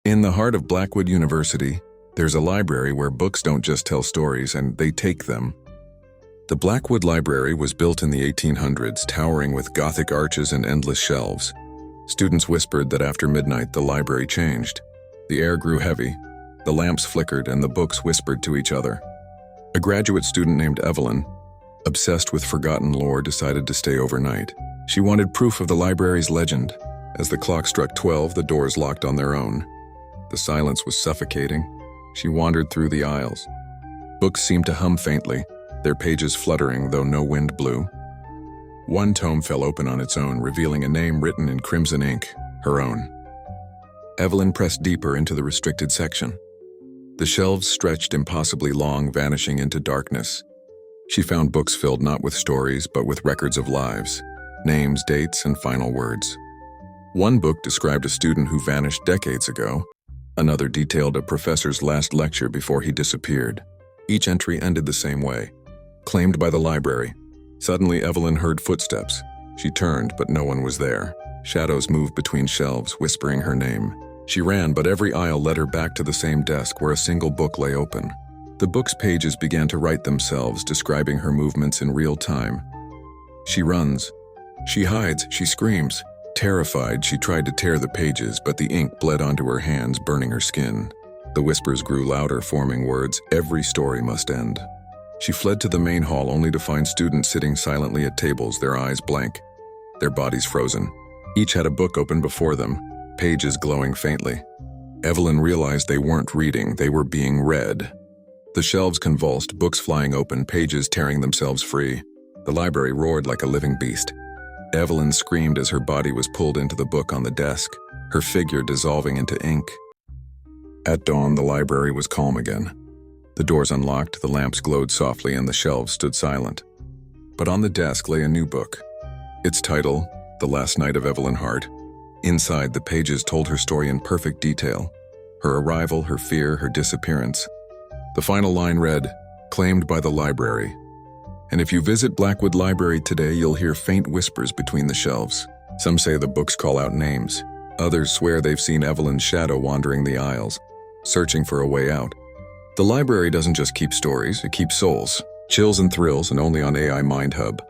In the heart of Blackwood University, there's a library where books don't just tell stories, and they take them. The Blackwood Library was built in the 1800s, towering with Gothic arches and endless shelves. Students whispered that after midnight the library changed. The air grew heavy, the lamps flickered, and the books whispered to each other. A graduate student named Evelyn, obsessed with forgotten lore, decided to stay overnight. She wanted proof of the library's legend. As the clock struck 12, the doors locked on their own. The silence was suffocating. She wandered through the aisles. Books seemed to hum faintly, their pages fluttering though no wind blew. One tome fell open on its own, revealing a name written in crimson ink, her own. Evelyn pressed deeper into the restricted section. The shelves stretched impossibly long, vanishing into darkness. She found books filled not with stories, but with records of lives, names, dates, and final words. One book described a student who vanished decades ago. Another detailed a professor's last lecture before he disappeared. Each entry ended the same way. Claimed by the library. Suddenly, Evelyn heard footsteps. She turned, but no one was there. Shadows moved between shelves, whispering her name. She ran, but every aisle led her back to the same desk where a single book lay open. The book's pages began to write themselves, describing her movements in real time. She runs. She hides. She screams. Terrified, she tried to tear the pages, but the ink bled onto her hands, burning her skin. The whispers grew louder, forming words, "Every story must end." She fled to the main hall only to find students sitting silently at tables, their eyes blank, their bodies frozen. Each had a book open before them, pages glowing faintly. Evelyn realized they weren't reading, they were being read. The shelves convulsed, books flying open, pages tearing themselves free. The library roared like a living beast. Evelyn screamed as her body was pulled into the book on the desk, her figure dissolving into ink. At dawn, the library was calm again. The doors unlocked, the lamps glowed softly, and the shelves stood silent. But on the desk lay a new book. Its title, The Last Night of Evelyn Hart. Inside, the pages told her story in perfect detail. Her arrival, her fear, her disappearance. The final line read, "Claimed by the library." And if you visit Blackwood Library today, you'll hear faint whispers between the shelves. Some say the books call out names. Others swear they've seen Evelyn's shadow wandering the aisles, searching for a way out. The library doesn't just keep stories, it keeps souls. Chills and thrills, and only on AI Mind Hub.